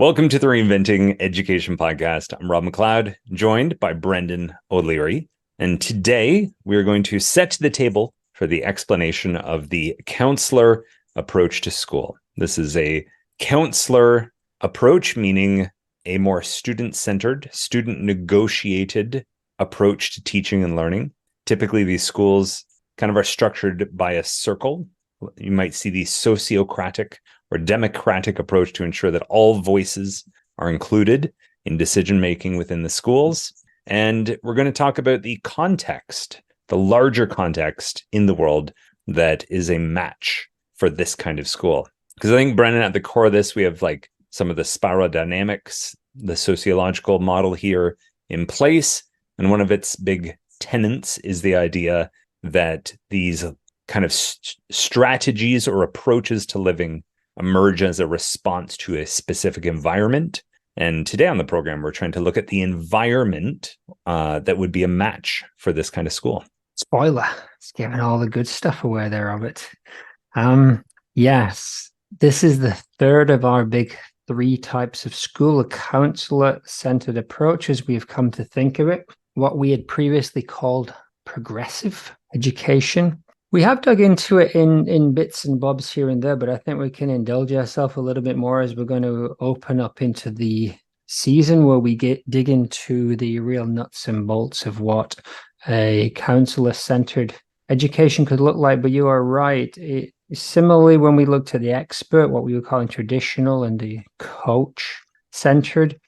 Welcome to the Reinventing Education Podcast. I'm Rob McLeod, joined by Brendan O'Leary. And today we're going to set the table for the explanation of the counselor approach to school. This is a counselor approach, meaning a more student-centered, student-negotiated approach to teaching and learning. Typically, these schools kind of are structured by a circle. You might see the sociocratic or democratic approach to ensure that all voices are included in decision-making within the schools. And we're going to talk about the context, the larger context in the world that is a match for this kind of school. Because I think, Brennan, at the core of this, we have like some of the spiral dynamics, the sociological model here in place. And one of its big tenets is the idea that these kind of strategies or approaches to living emerge as a response to a specific environment. And today on the program, we're trying to look at the environment that would be a match for this kind of school. Spoiler, it's giving all the good stuff away there, Robert. Yes, this is the third of our big three types of school, a counselor-centered approach, as we've come to think of it. What we had previously called progressive education. We have dug into it in bits and bobs here and there, but I think we can indulge ourselves a little bit more as we're going to open up into the season where we dig into the real nuts and bolts of what a counselor-centered education could look like. But you are right. Similarly, when we look to the expert, what we were calling traditional, and the coach-centered,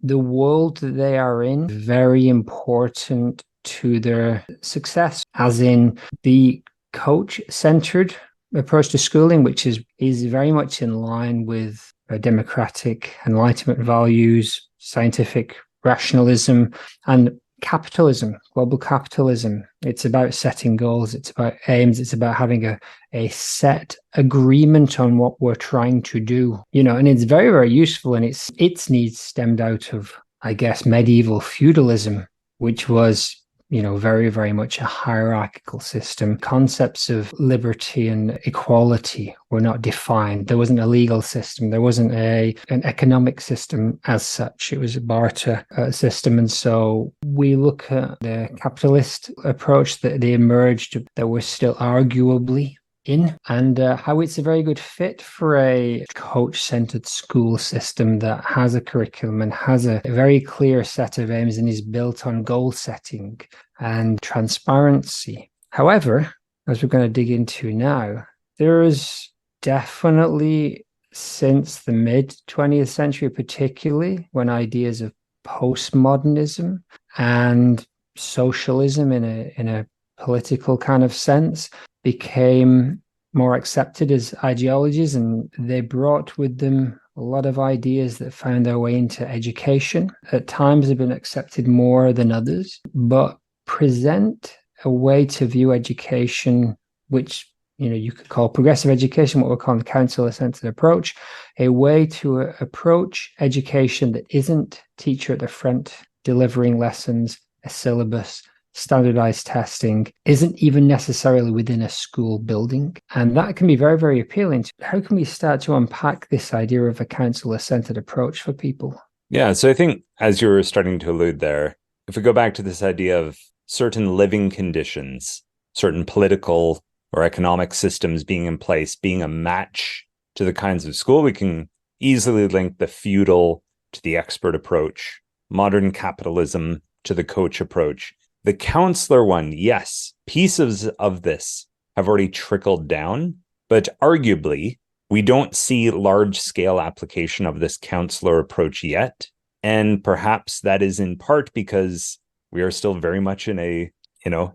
the world that they are in, very important to their success, as in the coach-centered approach to schooling, which is very much in line with democratic Enlightenment values, scientific rationalism, and capitalism, global capitalism. It's about setting goals, it's about aims, it's about having a set agreement on what we're trying to do, and it's very, very useful. And its needs stemmed out of, I guess, medieval feudalism, which was very, very much a hierarchical system. Concepts of liberty and equality were not defined. There wasn't a legal system. There wasn't an economic system as such. It was a barter system. And so we look at the capitalist approach that they emerged, that were still arguably in, and how it's a very good fit for a coach-centered school system that has a curriculum and has a very clear set of aims and is built on goal setting and transparency. However, as we're going to dig into now, there is definitely, since the mid-20th century, particularly when ideas of postmodernism and socialism in a political kind of sense became more accepted as ideologies, and they brought with them a lot of ideas that found their way into education. At times have been accepted more than others, but present a way to view education, which you could call progressive education, what we're calling the counselor-centered approach, a way to approach education that isn't teacher at the front delivering lessons, a syllabus, standardized testing, isn't even necessarily within a school building. And that can be very, very appealing. How can we start to unpack this idea of a counselor-centered approach for people? Yeah, so I think, as you were starting to allude there, if we go back to this idea of certain living conditions, certain political or economic systems being in place, being a match to the kinds of school, we can easily link the feudal to the expert approach, modern capitalism to the coach approach. The counselor one, yes, pieces of this have already trickled down, but arguably, we don't see large-scale application of this counselor approach yet. And perhaps that is in part because we are still very much in a,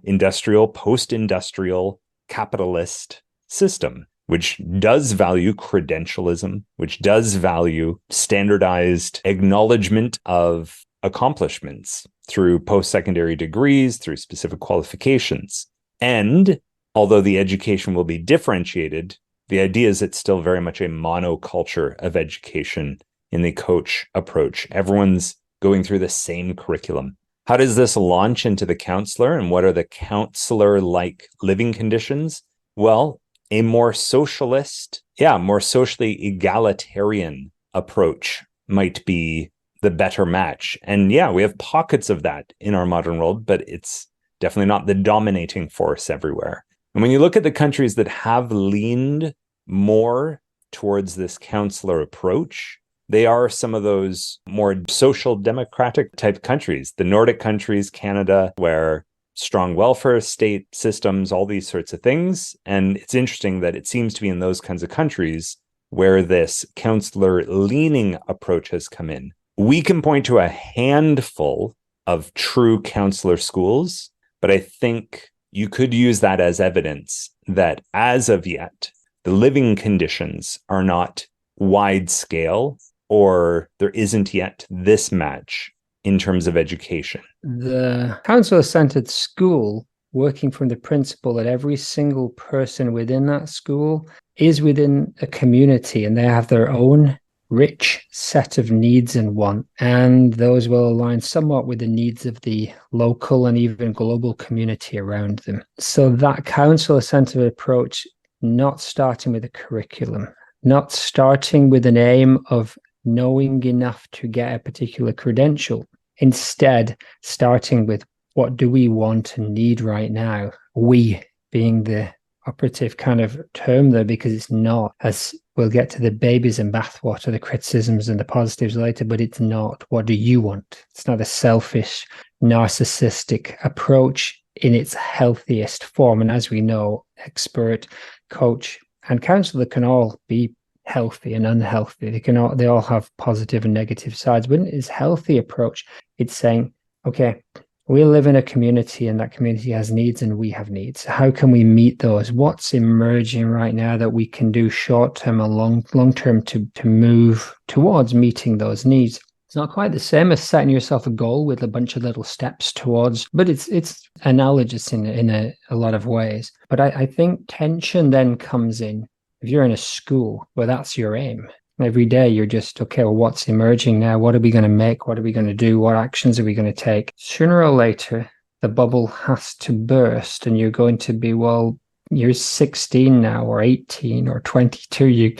industrial, post-industrial capitalist system, which does value credentialism, which does value standardized acknowledgement of accomplishments through post-secondary degrees, through specific qualifications. And although the education will be differentiated, the idea is it's still very much a monoculture of education in the coach approach. Everyone's going through the same curriculum. How does this launch into the counselor, and what are the counselor-like living conditions? Well, a more socialist, more socially egalitarian approach might be the better match. And yeah, we have pockets of that in our modern world, but it's definitely not the dominating force everywhere. And when you look at the countries that have leaned more towards this counselor approach, they are some of those more social democratic type countries, the Nordic countries, Canada, where strong welfare state systems, all these sorts of things. And it's interesting that it seems to be in those kinds of countries where this counselor leaning approach has come in. We can point to a handful of true counselor schools, but I think you could use that as evidence that as of yet, the living conditions are not wide scale, or there isn't yet this match in terms of education. The counselor-centered school, working from the principle that every single person within that school is within a community and they have their own rich set of needs and wants, and those will align somewhat with the needs of the local and even global community around them. So that counselor-centered approach, not starting with a curriculum, not starting with an aim of knowing enough to get a particular credential, instead starting with what do we want and need right now, we being the operative kind of term there, because it's not, as we'll get to the babies and bathwater, the criticisms and the positives later, but it's not what do you want. It's not a selfish, narcissistic approach in its healthiest form. And as we know, expert, coach, and counselor can all be healthy and unhealthy. They all have positive and negative sides. But in its healthy approach, it's saying, okay, we live in a community and that community has needs and we have needs. How can we meet those? What's emerging right now that we can do short-term and long-term to move towards meeting those needs? It's not quite the same as setting yourself a goal with a bunch of little steps towards, but it's analogous in a lot of ways. But I think tension then comes in. If you're in a school where that's your aim, every day you're just, okay, well, what's emerging now? What are we going to make? What are we going to do? What actions are we going to take? Sooner or later, the bubble has to burst and you're going to be, well, you're 16 now or 18 or 22.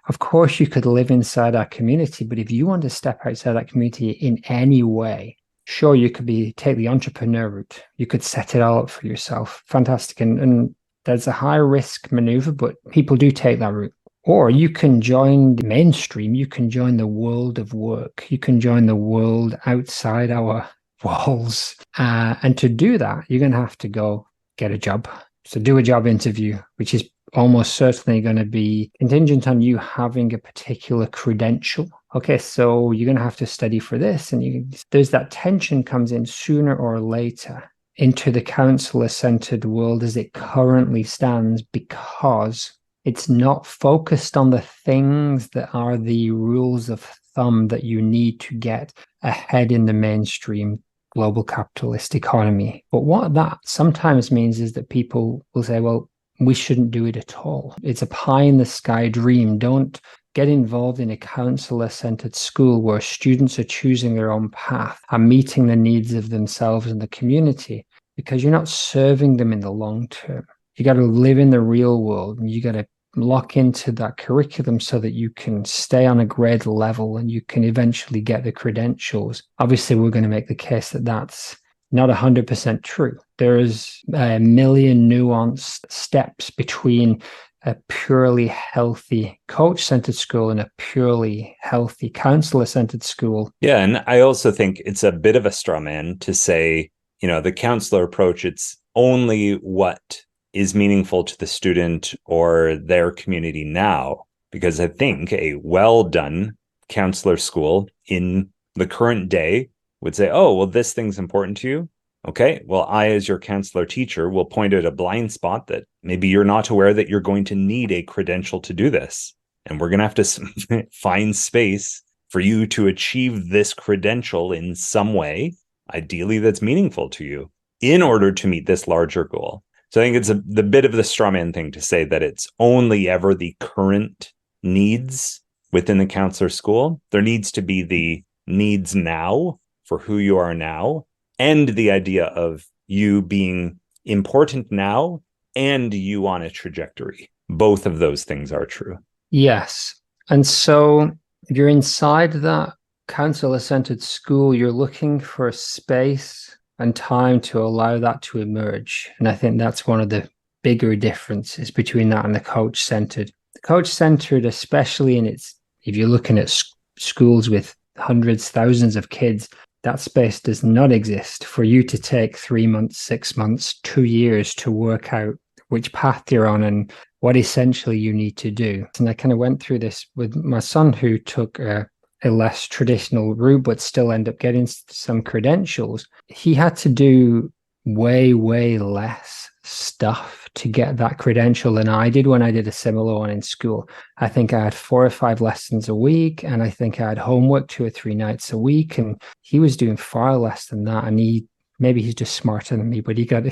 Of course, you could live inside that community, but if you want to step outside that community in any way, sure, you could take the entrepreneur route. You could set it all up for yourself. Fantastic. And there's a high risk maneuver, but people do take that route. Or you can join the mainstream. You can join the world of work. You can join the world outside our walls. And to do that, you're going to have to go get a job. So do a job interview, which is almost certainly going to be contingent on you having a particular credential. Okay, so you're going to have to study for this. And there's that tension comes in sooner or later into the counselor-centered world as it currently stands, because it's not focused on the things that are the rules of thumb that you need to get ahead in the mainstream global capitalist economy. But what that sometimes means is that people will say, well, we shouldn't do it at all. It's a pie-in-the-sky dream. Don't get involved in a counselor-centered school where students are choosing their own path and meeting the needs of themselves and the community, because you're not serving them in the long term. You got to live in the real world, and you got to lock into that curriculum so that you can stay on a grade level and you can eventually get the credentials. Obviously, we're going to make the case that that's not 100% true. There's a million nuanced steps between a purely healthy coach-centered school and a purely healthy counselor-centered school. Yeah, and I also think it's a bit of a straw man to say, the counselor approach, it's only what is meaningful to the student or their community now. Because I think a well-done counselor school in the current day would say, oh, well, this thing's important to you. Okay, well, I, as your counselor teacher, will point out a blind spot that maybe you're not aware that you're going to need a credential to do this. And we're going to have to find space for you to achieve this credential in some way, ideally that's meaningful to you, in order to meet this larger goal. So I think it's the bit of the straw man thing to say that it's only ever the current needs within the counselor school. There needs to be the needs now for who you are now, and the idea of you being important now and you on a trajectory. Both of those things are true. Yes. And so If you're inside that counselor-centered school, you're looking for space and time to allow that to emerge. And I think that's one of the bigger differences between that and the coach-centered. The coach-centered, especially in its, if you're looking at schools with hundreds, thousands of kids, that space does not exist for you to take 3 months, 6 months, 2 years to work out which path you're on and what essentially you need to do. And I kind of went through this with my son, who took a less traditional route, but still end up getting some credentials. He had to do way, way less stuff to get that credential than I did when I did a similar one in school. I think I had 4 or 5 lessons a week, and I think I had homework 2 or 3 nights a week, and he was doing far less than that. And maybe he's just smarter than me, but he got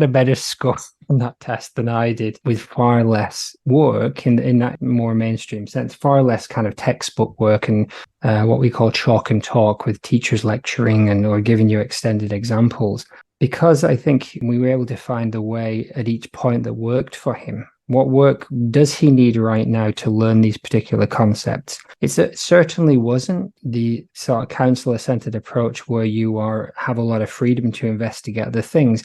a better score on that test than I did, with far less work in that more mainstream sense, far less kind of textbook work and what we call chalk and talk, with teachers lecturing or giving you extended examples. Because I think we were able to find the way at each point that worked for him. What work does he need right now to learn these particular concepts? It certainly wasn't the sort of counselor-centered approach where you have a lot of freedom to investigate the things.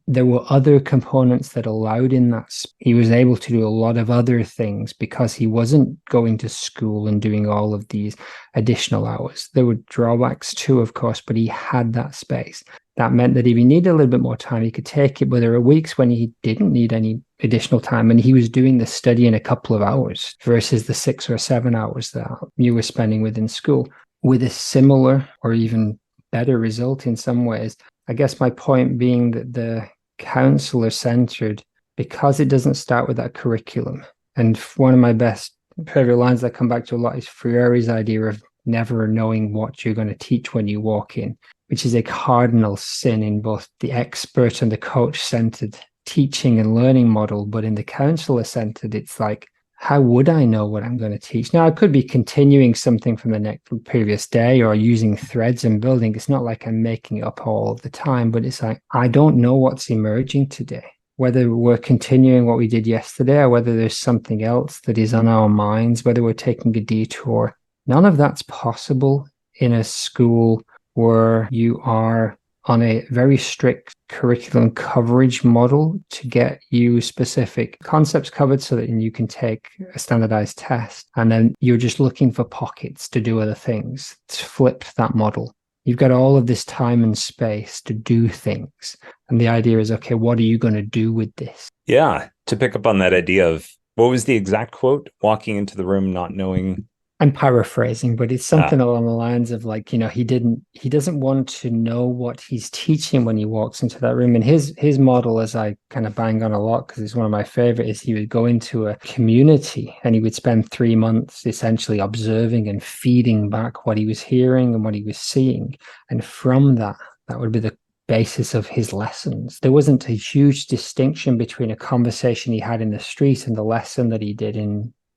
There were other components that allowed in that. He was able to do a lot of other things because he wasn't going to school and doing all of these additional hours. There were drawbacks too, of course, but he had that space. That meant that if he needed a little bit more time, he could take it, but there were weeks when he didn't need any additional time, and he was doing the study in a couple of hours versus the 6 or 7 hours that you were spending within school, with a similar or even better result in some ways. I guess my point being that the counselor-centered, because it doesn't start with that curriculum. And one of my best favorite lines that I come back to a lot is Freire's idea of never knowing what you're going to teach when you walk in, which is a cardinal sin in both the expert and the coach-centered teaching and learning model. But in the counselor-centered, it's like, how would I know what I'm going to teach? Now, I could be continuing something from the previous day or using threads and building. It's not like I'm making it up all the time, but it's like, I don't know what's emerging today, whether we're continuing what we did yesterday or whether there's something else that is on our minds, whether we're taking a detour. None of that's possible in a school where you are on a very strict curriculum coverage model to get you specific concepts covered so that you can take a standardized test. And then you're just looking for pockets to do other things. It's flipped that model. You've got all of this time and space to do things. And the idea is, okay, what are you going to do with this? Yeah. To pick up on that idea of, what was the exact quote? Walking into the room not knowing. I'm paraphrasing, but it's something along the lines of like, he doesn't want to know what he's teaching when he walks into that room. And his model, as I kind of bang on a lot because it's one of my favorite, is he would go into a community and he would spend 3 months essentially observing and feeding back what he was hearing and what he was seeing. And from that would be the basis of his lessons. There wasn't a huge distinction between a conversation he had in the street and the lesson that he did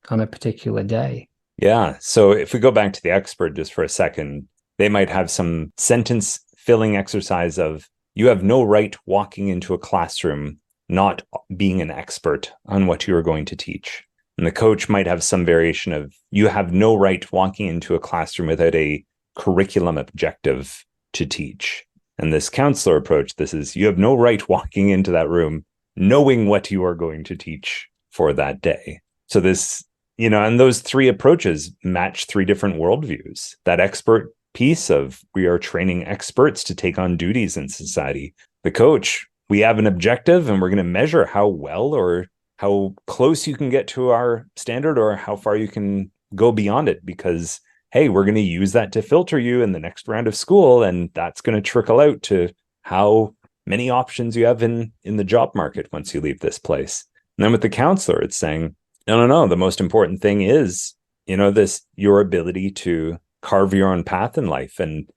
on a particular day. Yeah. So if we go back to the expert just for a second, they might have some sentence filling exercise of, you have no right walking into a classroom not being an expert on what you are going to teach. And the coach might have some variation of, you have no right walking into a classroom without a curriculum objective to teach. And this counselor approach, this is, you have no right walking into that room knowing what you are going to teach for that day. So this, and those 3 approaches match 3 different worldviews. That expert piece of, we are training experts to take on duties in society. The coach, we have an objective and we're going to measure how well or how close you can get to our standard or how far you can go beyond it, because, hey, we're going to use that to filter you in the next round of school. And that's going to trickle out to how many options you have in the job market once you leave this place. And then with the counselor, it's saying, no. The most important thing is, your ability to carve your own path in life. And,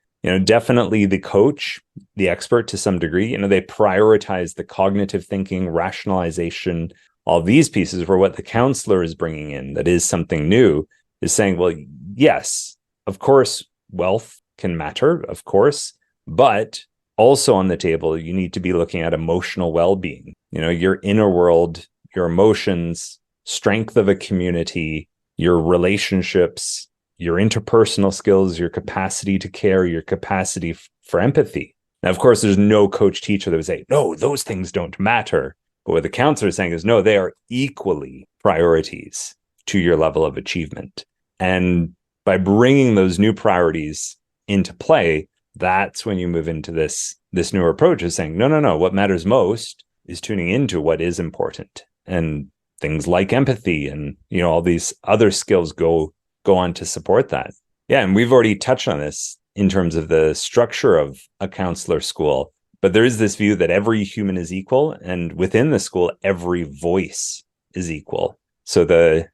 definitely the coach, the expert to some degree, they prioritize the cognitive thinking, rationalization, all these pieces, where what the counselor is bringing in that is something new is saying, well, yes, of course, wealth can matter, of course, but also on the table, you need to be looking at emotional well-being, your inner world, your emotions, strength of a community, your relationships, your interpersonal skills, your capacity to care, your capacity for empathy. Now, of course, there's no coach teacher that would say, no, those things don't matter. But what the counselor is saying is, no, they are equally priorities to your level of achievement. And by bringing those new priorities into play, that's when you move into this newer approach of saying, no, what matters most is tuning into what is important. And things like empathy and, all these other skills go on to support that. Yeah, and we've already touched on this in terms of the structure of a counselor school, but there is this view that every human is equal, and within the school, every voice is equal. So the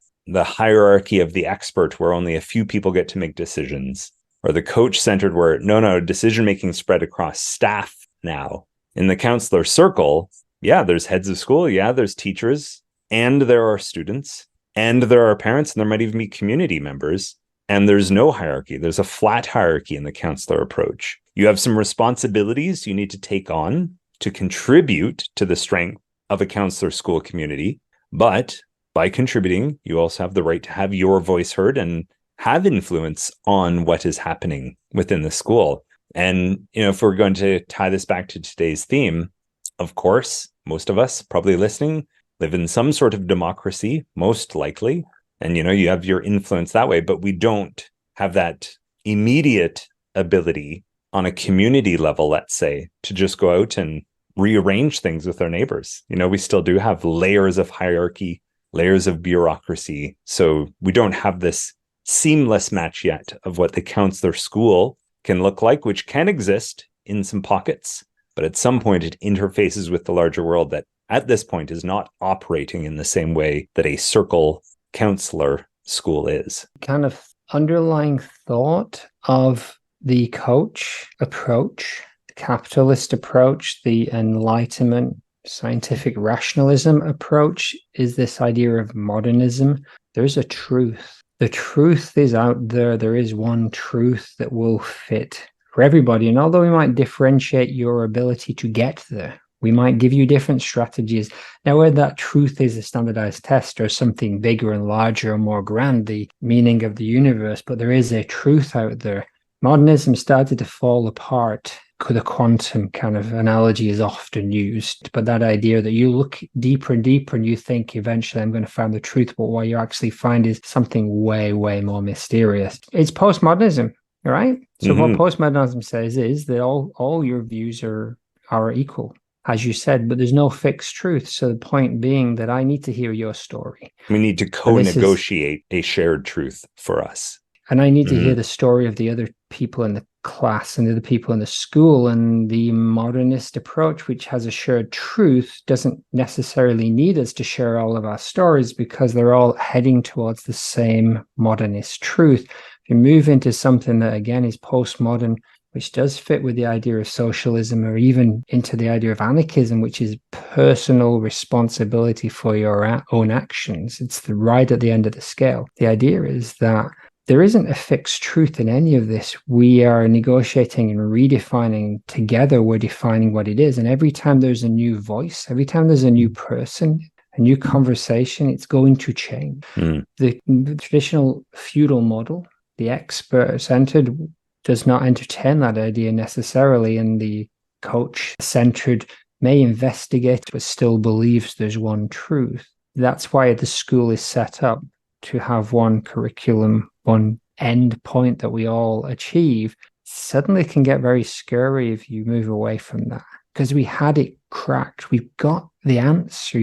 hierarchy of the expert, where only a few people get to make decisions, or the coach-centered, where no, decision-making spread across staff now. In the counselor circle, yeah, there's heads of school, yeah, there's teachers, and there are students, and there are parents, and there might even be community members. And there's no hierarchy. There's a flat hierarchy in the counselor approach. You have some responsibilities you need to take on to contribute to the strength of a counselor school community. But by contributing, you also have the right to have your voice heard and have influence on what is happening within the school. And, if we're going to tie this back to today's theme, of course, most of us probably listening live in some sort of democracy, most likely. And, you have your influence that way, but we don't have that immediate ability on a community level, let's say, to just go out and rearrange things with our neighbors. We still do have layers of hierarchy, layers of bureaucracy. So we don't have this seamless match yet of what the counselor school can look like, which can exist in some pockets, but at some point it interfaces with the larger world that at this point is not operating in the same way that a circle counselor school is. Kind of underlying thought of the coach approach, the capitalist approach, the Enlightenment, scientific rationalism approach is this idea of modernism. There's a truth. The truth is out there. There is one truth that will fit for everybody. And although we might differentiate your ability to get there, we might give you different strategies. Now, whether that truth is a standardized test or something bigger and larger or more grand, the meaning of the universe, but there is a truth out there. Modernism started to fall apart. The quantum kind of analogy is often used, but that idea that you look deeper and deeper and you think eventually I'm going to find the truth, but what you actually find is something way, way more mysterious. It's postmodernism, right? So what postmodernism says is that all your views are equal, as you said, but there's no fixed truth. So the point being that I need to hear your story. We need to co-negotiate a shared truth for us. And I need to hear the story of the other people in the class and the other people in the school. And the modernist approach, which has a shared truth, doesn't necessarily need us to share all of our stories because they're all heading towards the same modernist truth. If you move into something that, again, is postmodern, which does fit with the idea of socialism, or even into the idea of anarchism, which is personal responsibility for your own actions. It's right at the end of the scale. The idea is that there isn't a fixed truth in any of this. We are negotiating and redefining together. We're defining what it is. And every time there's a new voice, every time there's a new person, a new conversation, it's going to change. The traditional feudal model, the expert-centered, does not entertain that idea necessarily, and the coach-centered may investigate but still believes there's one truth. That's why the school is set up to have one curriculum, one end point that we all achieve. Suddenly can get very scary if you move away from that, because we had it cracked. We've got the answer.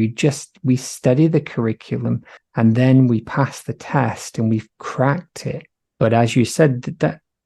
We study the curriculum and then we pass the test and we've cracked it. But as you said,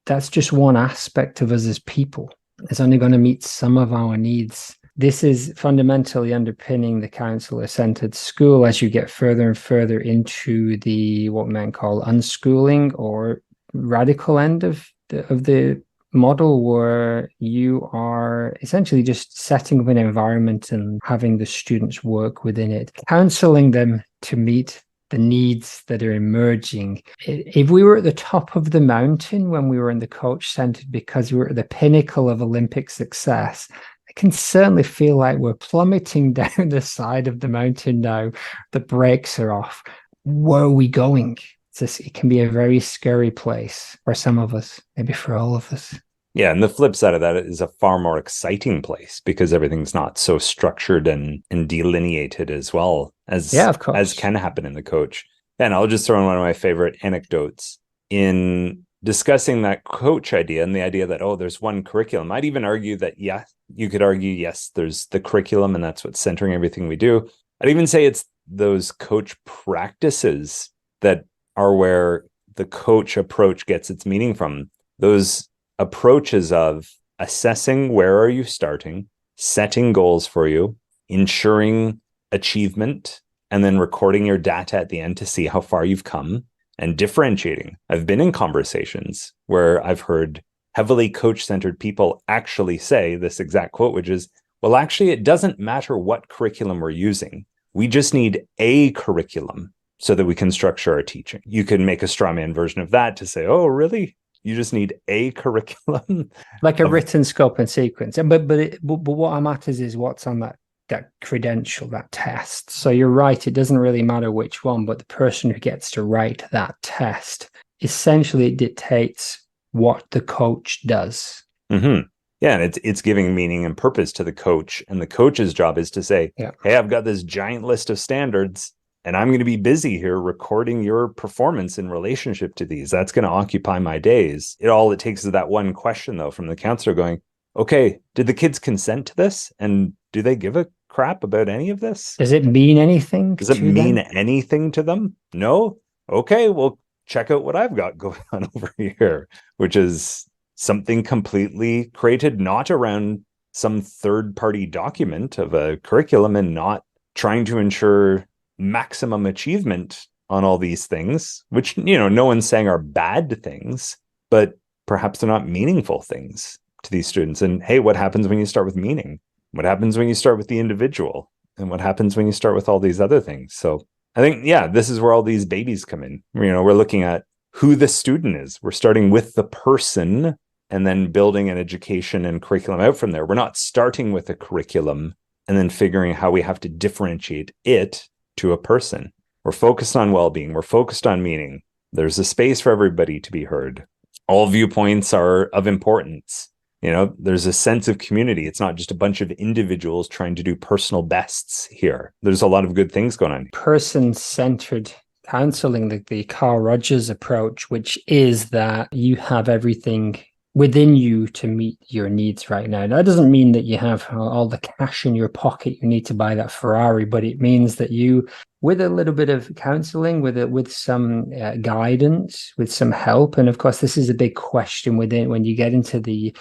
that's just one aspect of us as people. It's only going to meet some of our needs. This is fundamentally underpinning the counselor-centered school as you get further and further into the what men call unschooling or radical end of the model, where you are essentially just setting up an environment and having the students work within it, counseling them to meet the needs that are emerging. If we were at the top of the mountain when we were in the coach-centered because we were at the pinnacle of Olympic success, I can certainly feel like we're plummeting down the side of the mountain now. The brakes are off. Where are we going? it can be a very scary place for some of us, maybe for all of us. Yeah, and the flip side of that is a far more exciting place because everything's not so structured and delineated as well Yeah, of as course. can happen in the coach. And I'll just throw in one of my favorite anecdotes in discussing that coach idea and the idea that, oh, there's one curriculum. I'd even argue that, yeah, you could argue, yes, there's the curriculum and that's what's centering everything we do. I'd even say it's those coach practices that are where the coach approach gets its meaning from. Those approaches of assessing where are you starting, setting goals for you, ensuring achievement, and then recording your data at the end to see how far you've come and differentiating. I've been in conversations where I've heard heavily coach-centered people actually say this exact quote, which is, well, actually, it doesn't matter what curriculum we're using. We just need a curriculum so that we can structure our teaching. You can make a straw man version of that to say, oh, really? You just need a curriculum, like a written scope and sequence. But what matters is what's on that credential, that test. So you're right, it doesn't really matter which one, but the person who gets to write that test, essentially it dictates what the coach does. Mm-hmm. Yeah, and it's giving meaning and purpose to the coach, and the coach's job is to say, yeah, hey, I've got this giant list of standards, and I'm going to be busy here recording your performance in relationship to these. That's going to occupy my days. All it takes is that one question, though, from the counselor going, okay, did the kids consent to this? And do they give a crap about any of this? Does it mean anything Does it to mean them? anything to them? No? Okay, well, check out what I've got going on over here, which is something completely created not around some third-party document of a curriculum and not trying to ensure maximum achievement on all these things, which, no one's saying are bad things, but perhaps they're not meaningful things to these students. And hey, what happens when you start with meaning? What happens when you start with the individual? And what happens when you start with all these other things? So I think, yeah, this is where all these babies come in. We're looking at who the student is. We're starting with the person and then building an education and curriculum out from there. We're not starting with a curriculum and then figuring how we have to differentiate it to a person. We're focused on well-being. We're focused on meaning. There's a space for everybody to be heard. All viewpoints are of importance. There's a sense of community. It's not just a bunch of individuals trying to do personal bests here. There's a lot of good things going on. Person-centered counseling, the Carl Rogers approach, which is that you have everything within you to meet your needs right now. That doesn't mean that you have all the cash in your pocket you need to buy that Ferrari, but it means that you, with a little bit of counseling, with some guidance, with some help, and of course, this is a big question within when you get into the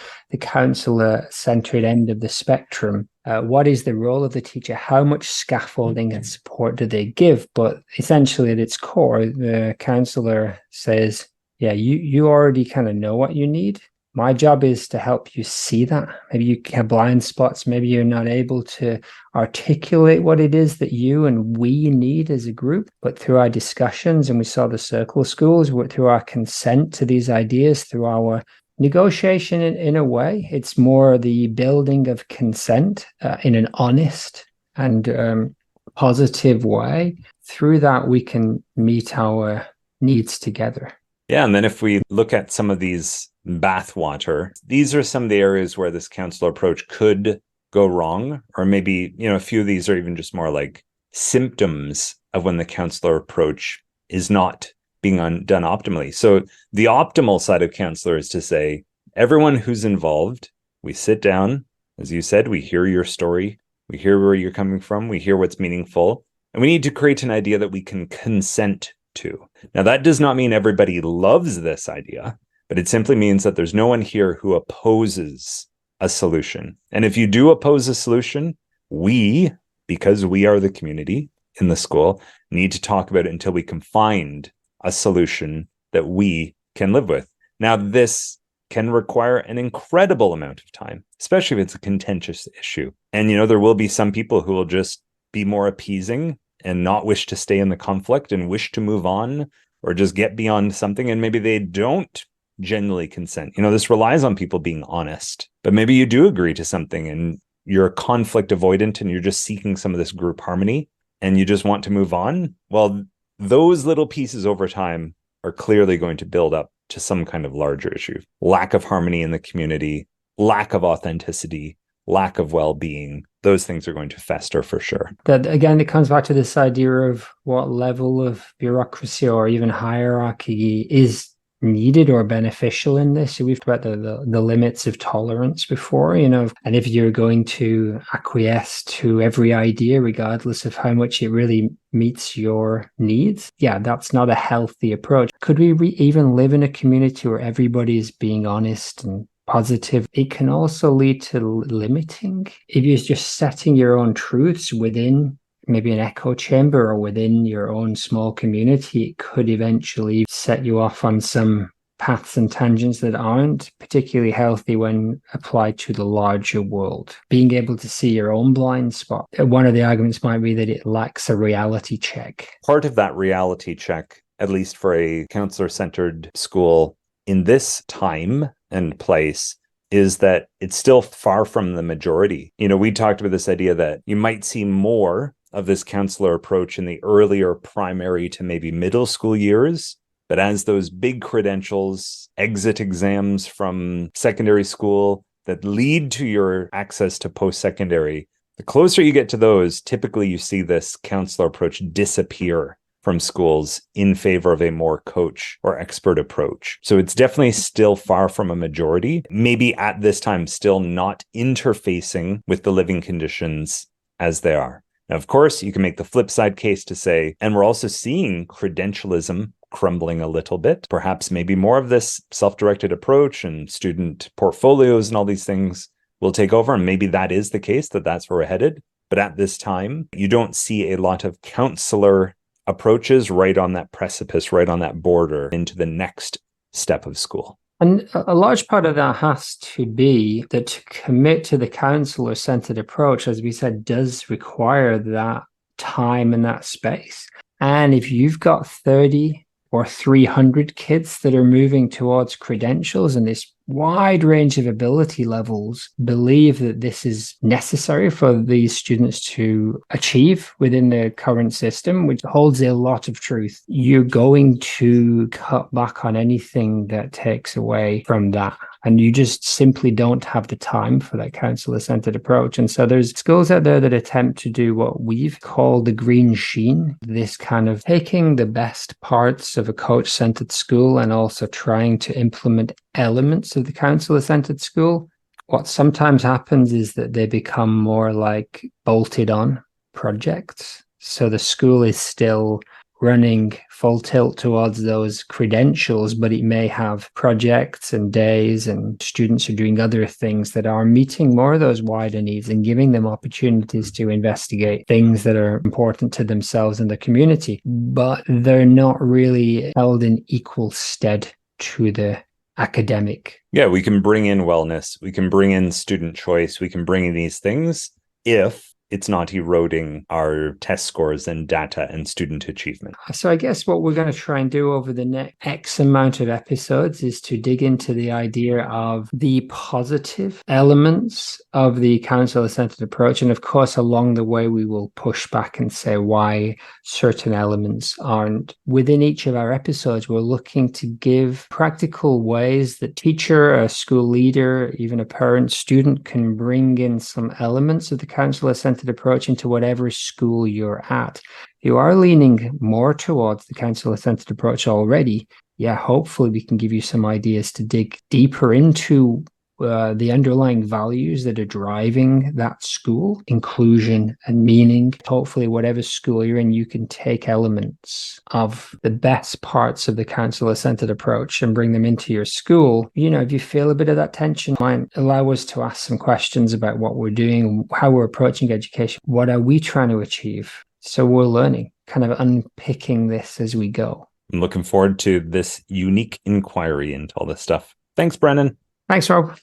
counselor-centered end of the spectrum. What is the role of the teacher? How much scaffolding and support do they give? But essentially, at its core, the counselor says, "Yeah, you already kind of know what you need. My job is to help you see that. Maybe you have blind spots. Maybe you're not able to articulate what it is that you and we need as a group. But through our discussions, and we saw the circle schools, through our consent to these ideas, through our negotiation in a way, it's more the building of consent in an honest and positive way. Through that, we can meet our needs together." Yeah, and then if we look at some of these bathwater, these are some of the areas where this counselor approach could go wrong, or maybe, a few of these are even just more like symptoms of when the counselor approach is not being done optimally. So the optimal side of counselor is to say, everyone who's involved, we sit down, as you said, we hear your story, we hear where you're coming from, we hear what's meaningful, and we need to create an idea that we can consent to. Now, that does not mean everybody loves this idea, but it simply means that there's no one here who opposes a solution. And if you do oppose a solution, we, because we are the community in the school, need to talk about it until we can find a solution that we can live with. Now, this can require an incredible amount of time, especially if it's a contentious issue. And, there will be some people who will just be more appeasing and not wish to stay in the conflict and wish to move on or just get beyond something. And maybe they don't genuinely consent. This relies on people being honest, but maybe you do agree to something and you're conflict avoidant and you're just seeking some of this group harmony and you just want to move on. Well, those little pieces over time are clearly going to build up to some kind of larger issue. Lack of harmony in the community, lack of authenticity, lack of well-being, those things are going to fester for sure. That again, it comes back to this idea of what level of bureaucracy or even hierarchy is needed or beneficial in this. We've talked about the limits of tolerance before, and if you're going to acquiesce to every idea, regardless of how much it really meets your needs, that's not a healthy approach. Could we even live in a community where everybody is being honest and positive? It can also lead to limiting. If you're just setting your own truths within maybe an echo chamber or within your own small community, it could eventually set you off on some paths and tangents that aren't particularly healthy when applied to the larger world. Being able to see your own blind spot. One of the arguments might be that it lacks a reality check. Part of that reality check, at least for a counselor-centered school in this time and place, is that it's still far from the majority. We talked about this idea that you might see more of this counselor approach in the earlier primary to maybe middle school years. But as those big credentials, exit exams from secondary school that lead to your access to post-secondary, the closer you get to those, typically you see this counselor approach disappear from schools in favor of a more coach or expert approach. So it's definitely still far from a majority, maybe at this time still not interfacing with the living conditions as they are. Now, of course, you can make the flip side case to say, and we're also seeing credentialism crumbling a little bit, perhaps maybe more of this self-directed approach and student portfolios and all these things will take over. And maybe that is the case, that's where we're headed. But at this time, you don't see a lot of counselor approaches right on that precipice, right on that border into the next step of school. And a large part of that has to be that to commit to the counselor-centered approach, as we said, does require that time and that space. And if you've got 30 or 300 kids that are moving towards credentials and this wide range of ability levels, believe that this is necessary for these students to achieve within the current system, which holds a lot of truth, you're going to cut back on anything that takes away from that. And you just simply don't have the time for that counselor-centered approach. And so there's schools out there that attempt to do what we've called the green sheen, this kind of taking the best parts of a coach-centered school and also trying to implement elements of the counselor-centered school. What sometimes happens is that they become more like bolted-on projects. So the school is still running full tilt towards those credentials, but it may have projects and days and students are doing other things that are meeting more of those wider needs and giving them opportunities to investigate things that are important to themselves and the community, but they're not really held in equal stead to the academic. Yeah, we can bring in wellness, we can bring in student choice, we can bring in these things if it's not eroding our test scores and data and student achievement. So I guess what we're going to try and do over the next X amount of episodes is to dig into the idea of the positive elements of the counselor-centered approach. And of course, along the way, we will push back and say why certain elements aren't. Within each of our episodes, we're looking to give practical ways that teacher, a school leader, even a parent, student can bring in some elements of the counselor-centered approach into whatever school you're at. You are leaning more towards the counselor-centered approach already. Hopefully we can give you some ideas to dig deeper into the underlying values that are driving that school, inclusion and meaning. Hopefully, whatever school you're in, you can take elements of the best parts of the counselor-centered approach and bring them into your school. If you feel a bit of that tension, it might allow us to ask some questions about what we're doing, how we're approaching education. What are we trying to achieve? So we're learning, kind of unpicking this as we go. I'm looking forward to this unique inquiry into all this stuff. Thanks, Brennan. Thanks, Rob.